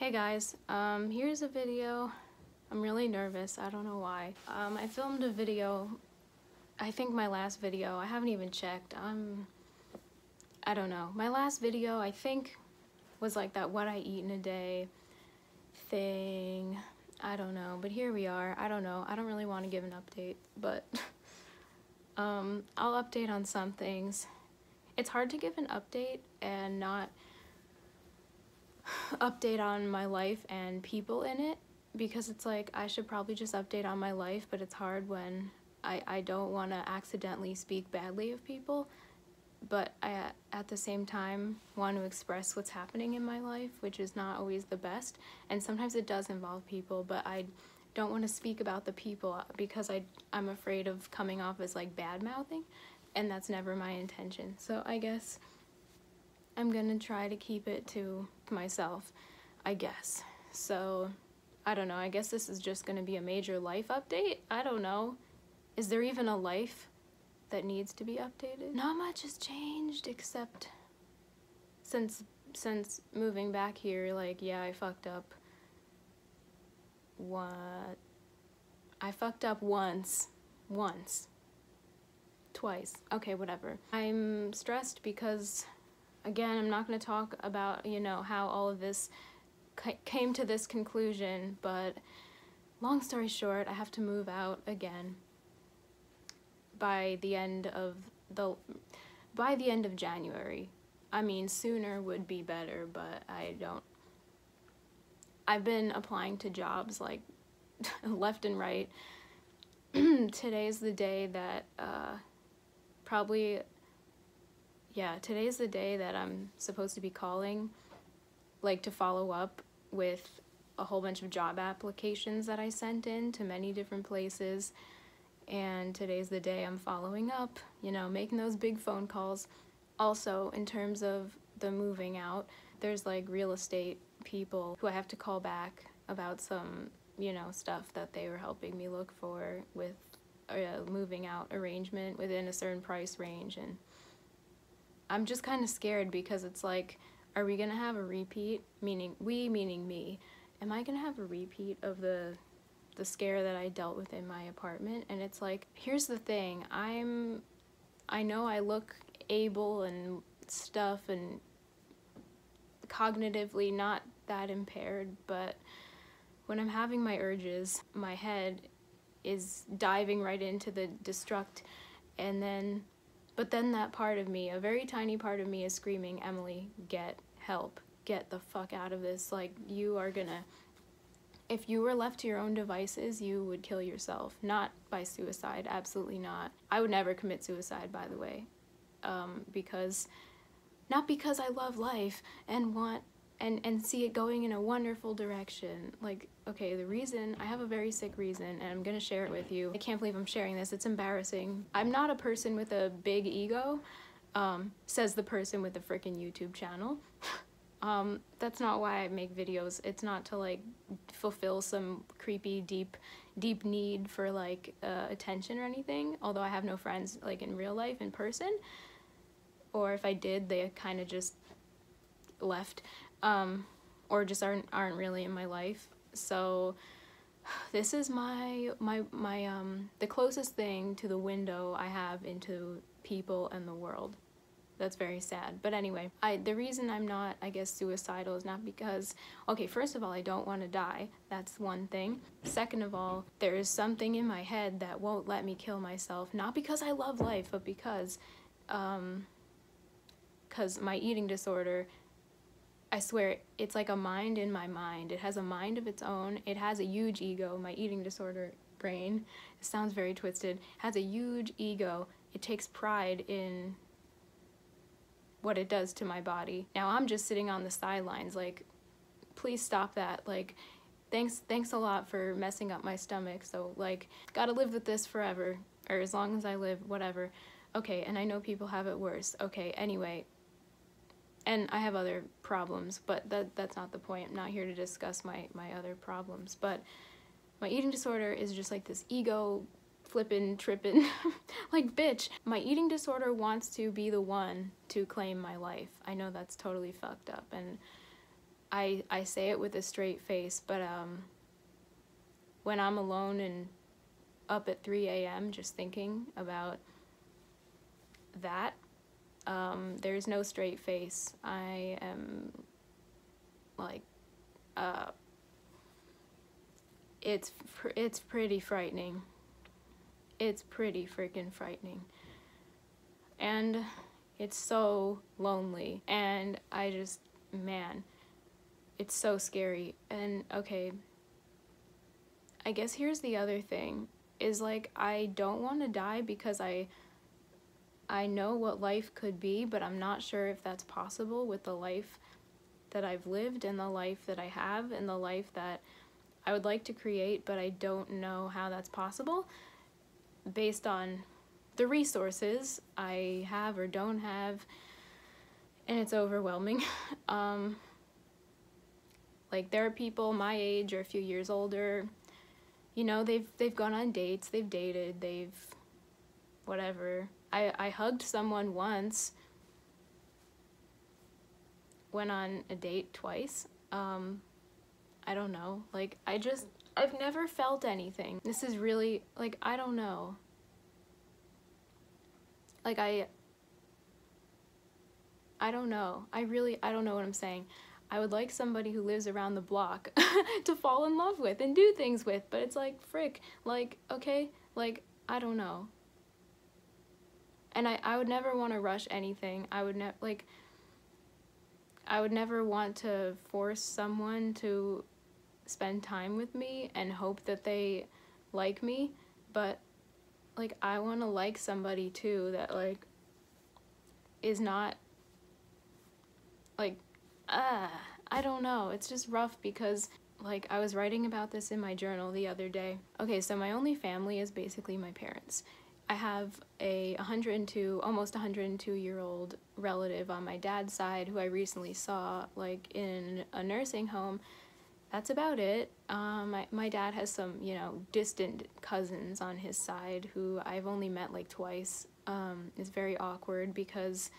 Hey guys, here's a video. I'm really nervous, I don't know why. I filmed a video, I think my last video, I haven't even checked. I don't know. My last video, I think, was like that what I eat in a day thing. I don't know, but here we are. I don't know. I don't really want to give an update, but I'll update on some things. It's hard to give an update and not update on my life and people in it, because it's like I should probably just update on my life, but it's hard when I don't want to accidentally speak badly of people, but I at the same time want to express what's happening in my life, which is not always the best, and sometimes it does involve people, but I don't want to speak about the people because I'm afraid of coming off as like bad-mouthing, and that's never my intention. So I guess I'm gonna try to keep it to myself, I guess. So, I don't know, I guess this is just gonna be a major life update? I don't know. Is there even a life that needs to be updated? Not much has changed, except since moving back here, like, yeah, I fucked up. What? I fucked up once. Twice. Okay, whatever. I'm stressed because, again, I'm not going to talk about, you know, how all of this came to this conclusion, but long story short, I have to move out again by the end of January. I mean, sooner would be better, but I've been applying to jobs like left and right. Today's the day that today's the day that I'm supposed to be calling, like, to follow up with a whole bunch of job applications that I sent in to many different places, and today's the day I'm following up, you know, making those big phone calls. Also, in terms of the moving out, there's like real estate people who I have to call back about some, you know, stuff that they were helping me look for with a moving out arrangement within a certain price range, and I'm just kind of scared because it's like, are we gonna have a repeat? Meaning me. Am I gonna have a repeat of the scare that I dealt with in my apartment? And it's like, here's the thing, I know I look able and stuff and cognitively not that impaired, but when I'm having my urges, my head is diving right into the destruct, but then that part of me, a very tiny part of me, is screaming, Emily, get help, get the fuck out of this. Like, if you were left to your own devices, you would kill yourself. Not by suicide, absolutely not. I would never commit suicide, by the way, not because I love life and want and see it going in a wonderful direction. Like, okay, the reason, I have a very sick reason, and I'm gonna share it with you. I can't believe I'm sharing this, it's embarrassing. I'm not a person with a big ego, says the person with a freaking YouTube channel. That's not why I make videos. It's not to like fulfill some creepy, deep need for like attention or anything, although I have no friends like in real life, in person, or if I did, they kind of just left, or just aren't really in my life. So this is the closest thing to the window I have into people and the world. That's very sad. But anyway, the reason I'm not, I guess, suicidal is not because, okay, first of all, I don't want to die. That's one thing. Second of all, there is something in my head that won't let me kill myself, not because I love life, but because my eating disorder, I swear, it's like a mind in my mind. It has a mind of its own. It has a huge ego. My eating disorder brain, it sounds very twisted, has a huge ego. It takes pride in what it does to my body. Now I'm just sitting on the sidelines like, please stop that. Like, thanks a lot for messing up my stomach. So like, gotta live with this forever, or as long as I live, whatever. Okay, and I know people have it worse. Okay, anyway. And I have other problems, but that's not the point. I'm not here to discuss my other problems. But my eating disorder is just like this ego flippin', trippin', like, bitch. My eating disorder wants to be the one to claim my life. I know that's totally fucked up, and I say it with a straight face, but when I'm alone and up at 3 a.m. just thinking about that, there's no straight face. I am like, it's pretty frightening. It's pretty freaking frightening. And it's so lonely. And I just, man, it's so scary. And okay, I guess here's the other thing, is like, I don't want to die because I know what life could be, but I'm not sure if that's possible with the life that I've lived and the life that I have and the life that I would like to create, but I don't know how that's possible based on the resources I have or don't have, and it's overwhelming. Like, there are people my age or a few years older, you know, they've gone on dates, they've dated, they've whatever. I hugged someone once, went on a date twice. I don't know, like, I've never felt anything. This is really, like, I don't know. Like, I don't know. I don't know what I'm saying. I would like somebody who lives around the block to fall in love with and do things with, but it's like, frick, like, okay, like, I don't know. And I would never want to rush anything. I would never want to force someone to spend time with me and hope that they like me, but, like, I want to like somebody too that, like, is not, like, I don't know. It's just rough because, like, I was writing about this in my journal the other day. Okay, so my only family is basically my parents. I have a 102, almost 102-year-old relative on my dad's side who I recently saw, like, in a nursing home. That's about it. My dad has some, you know, distant cousins on his side who I've only met, like, twice. It's very awkward because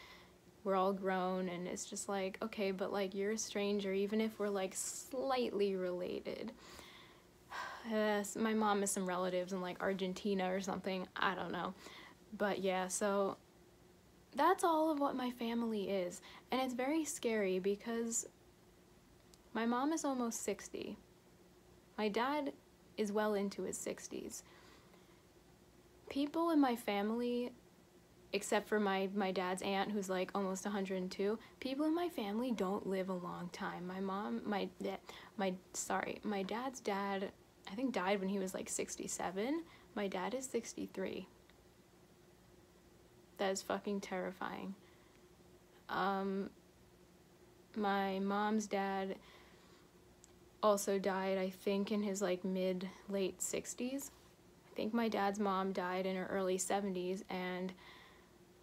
we're all grown and it's just like, okay, but, like, you're a stranger even if we're, like, slightly related. My mom has some relatives in, like, Argentina or something, I don't know. But yeah, so that's all of what my family is. And it's very scary because my mom is almost 60. My dad is well into his 60s. People in my family, except for my dad's aunt who's, like, almost 102, people in my family don't live a long time. My dad's dad, I think, died when he was, like, 67. My dad is 63. That is fucking terrifying. My mom's dad also died, I think, in his, like, late 60s. I think my dad's mom died in her early 70s, and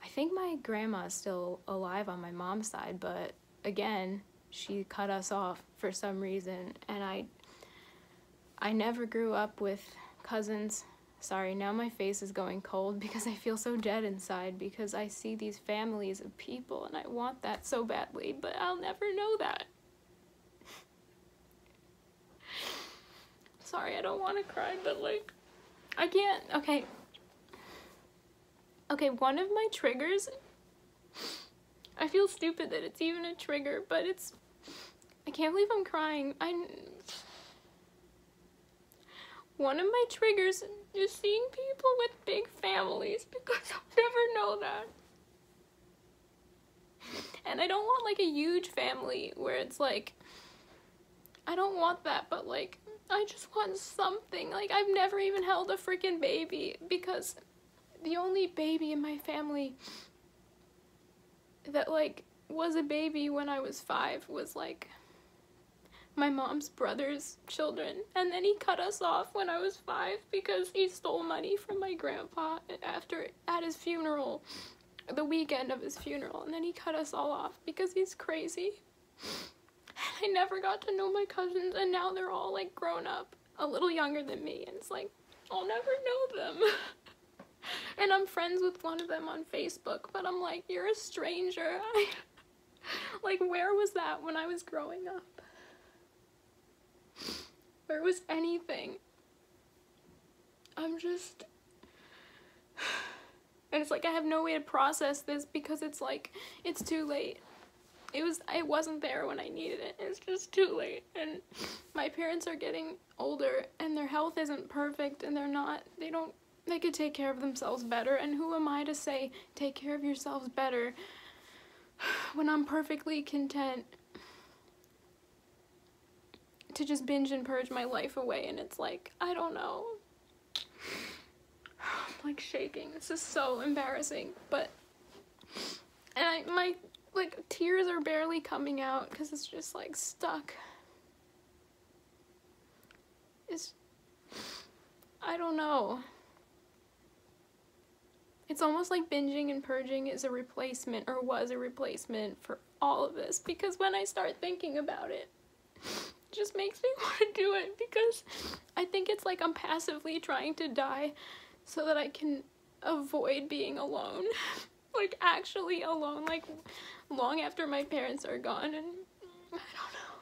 I think my grandma is still alive on my mom's side, but again, she cut us off for some reason, and I never grew up with cousins. Sorry, now my face is going cold because I feel so dead inside because I see these families of people and I want that so badly, but I'll never know that. Sorry, I don't want to cry, but, like, I can't. Okay, one of my triggers, I feel stupid that it's even a trigger, but I can't believe I'm crying. One of my triggers is seeing people with big families because I'll never know that. And I don't want, like, a huge family where it's like, I don't want that, but, like, I just want something. Like, I've never even held a freaking baby because the only baby in my family that, like, was a baby when I was 5 was, like, my mom's brother's children, and then he cut us off when I was 5 because he stole money from my grandpa at his funeral, the weekend of his funeral, and then he cut us all off because he's crazy. I never got to know my cousins, and now they're all, like, grown up, a little younger than me, and it's like, I'll never know them. And I'm friends with one of them on Facebook, but I'm like, you're a stranger. Like, where was that when I was growing up? was anything. I'm just, and it's like I have no way to process this because it's like, it's too late. It wasn't there when I needed it. It's just too late. And my parents are getting older and their health isn't perfect and they could take care of themselves better. And who am I to say, take care of yourselves better when I'm perfectly content to just binge and purge my life away? And it's like, I don't know. I'm like shaking. This is so embarrassing. But, and my tears are barely coming out because it's just like stuck. I don't know. It's almost like binging and purging is a replacement, or was a replacement for all of this, because when I start thinking about it, it just makes me want to do it, because I think it's like I'm passively trying to die so that I can avoid being alone. Like, actually alone, like, long after my parents are gone, and I don't know.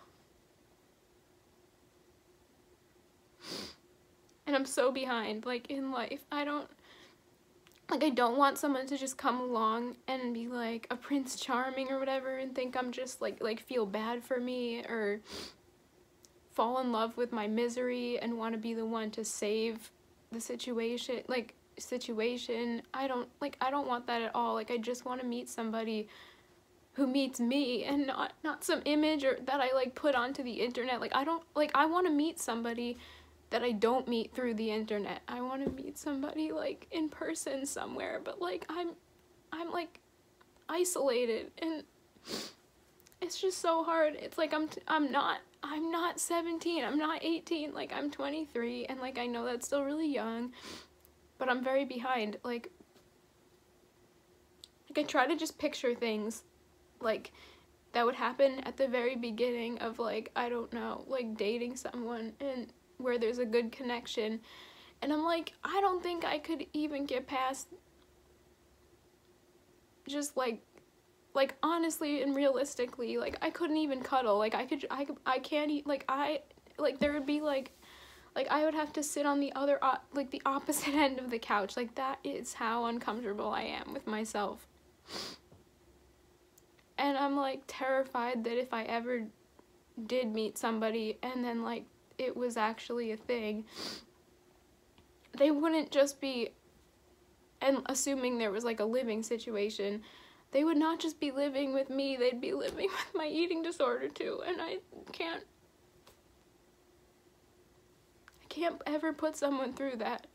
And I'm so behind, like, in life. I don't want someone to just come along and be, like, a Prince Charming or whatever and think I'm just, like feel bad for me, or fall in love with my misery and want to be the one to save the situation, I don't want that at all. Like, I just want to meet somebody who meets me, and not some image or that I like put onto the internet. Like, I want to meet somebody that I don't meet through the internet. I want to meet somebody like in person somewhere, but like I'm like isolated, and it's just so hard. It's like I'm not 17, I'm not 18, like I'm 23, and like I know that's still really young, but I'm very behind. Like I try to just picture things like that would happen at the very beginning of, like, I don't know, like dating someone, and where there's a good connection, and I'm like, I don't think I could even get past just like honestly and realistically, like I couldn't even cuddle. Like I can't eat, there would be like I would have to sit on the other the opposite end of the couch. Like, that is how uncomfortable I am with myself. And I'm like terrified that if I ever did meet somebody and then like it was actually a thing, they wouldn't just be, and assuming there was like a living situation, they would not just be living with me, they'd be living with my eating disorder too, and I can't ever put someone through that.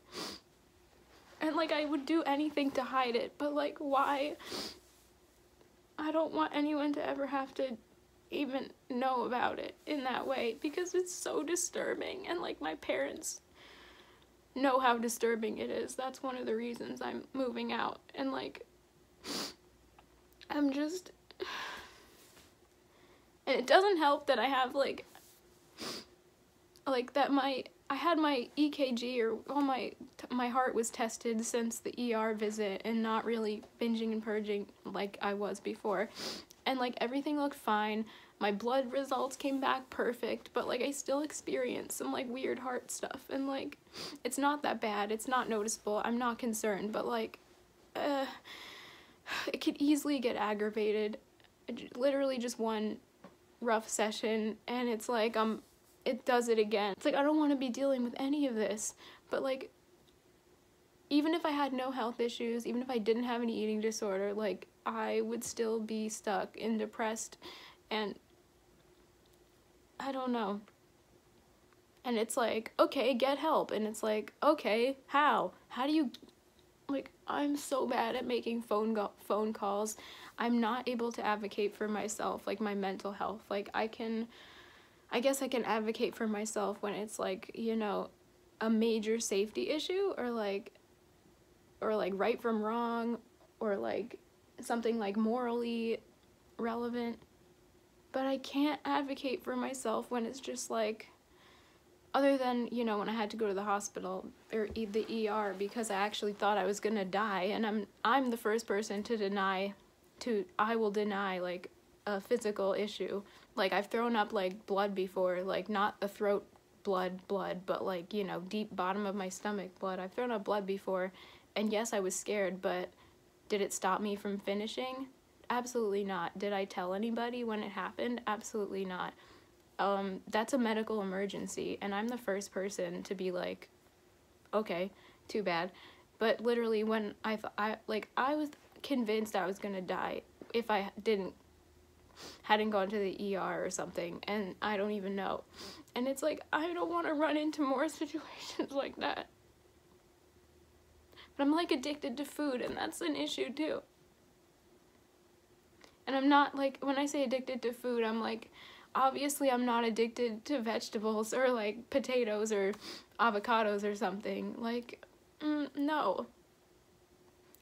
And like I would do anything to hide it, but like why? I don't want anyone to ever have to even know about it in that way, because it's so disturbing, and like my parents know how disturbing it is. That's one of the reasons I'm moving out, and like I'm just, and it doesn't help that I have like that I had my EKG, or all my heart was tested since the ER visit, and not really binging and purging like I was before, and like everything looked fine. My blood results came back perfect, but like I still experienced some like weird heart stuff, and like it's not that bad, it's not noticeable, I'm not concerned, but like it could easily get aggravated. Literally just one rough session and it's like it does it again. It's like I don't want to be dealing with any of this, but like even if I had no health issues, even if I didn't have any eating disorder, like I would still be stuck and depressed, and I don't know. And it's like, okay, get help, and it's like, okay, how do you, like, I'm so bad at making phone calls. I'm not able to advocate for myself, like my mental health. Like I guess I can advocate for myself when it's like, you know, a major safety issue, or like right from wrong, or like something like morally relevant. But I can't advocate for myself when it's just like, other than, you know, when I had to go to the hospital or the ER because I actually thought I was gonna die, and I'm the first person I will deny like a physical issue. Like I've thrown up like blood before, like not the throat blood, but like, you know, deep bottom of my stomach blood. I've thrown up blood before, and yes, I was scared, but did it stop me from finishing? Absolutely not. Did I tell anybody when it happened? Absolutely not. That's a medical emergency, and I'm the first person to be like, okay, too bad. But literally when I was convinced I was gonna die if I hadn't gone to the ER or something, and I don't even know. And it's like, I don't want to run into more situations like that. But I'm like addicted to food, and that's an issue too. And I'm not like, when I say addicted to food, I'm like, obviously I'm not addicted to vegetables or like potatoes or avocados or something. Like, no.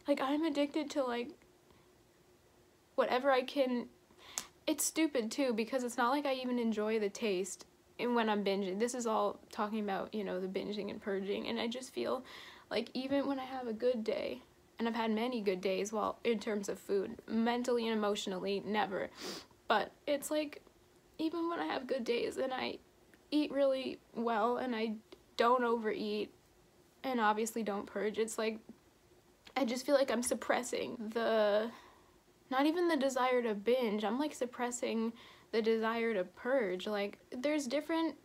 Like, I'm addicted to like whatever I can. It's stupid too, because it's not like I even enjoy the taste and when I'm binging. This is all talking about, you know, the binging and purging, and I just feel like even when I have a good day, and I've had many good days, well, in terms of food, mentally and emotionally, never. But it's like, even when I have good days and I eat really well and I don't overeat and obviously don't purge, it's like, I just feel like I'm suppressing not even the desire to binge, I'm like suppressing the desire to purge. Like, there's different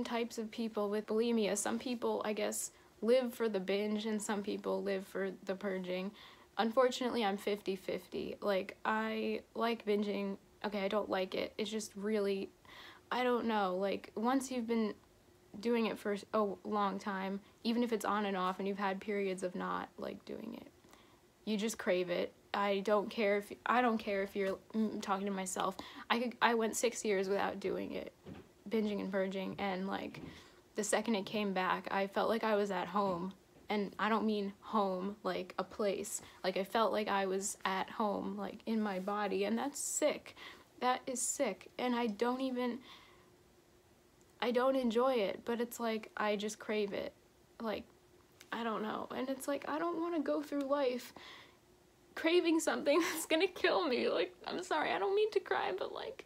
types of people with bulimia. Some people, I guess, live for the binge and some people live for the purging. Unfortunately, I'm 50-50. Like, I like binging. Okay, I don't like it. It's just really, I don't know. Like, once you've been doing it for a long time, even if it's on and off and you've had periods of not like doing it, you just crave it. I don't care if you're talking to myself. I went 6 years without doing it, binging and purging, and like the second it came back, I felt like I was at home. And I don't mean home like a place. Like, I felt like I was at home, like in my body, and that's sick. That is sick. And I don't enjoy it, but it's like I just crave it. Like, I don't know. And it's like, I don't want to go through life craving something that's gonna kill me. Like, I'm sorry, I don't mean to cry, but like,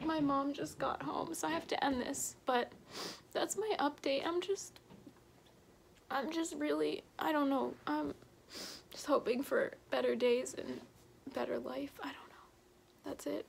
my mom just got home, so I have to end this. But that's my update. I'm just really, I don't know, I'm just hoping for better days and better life. I don't know. That's it.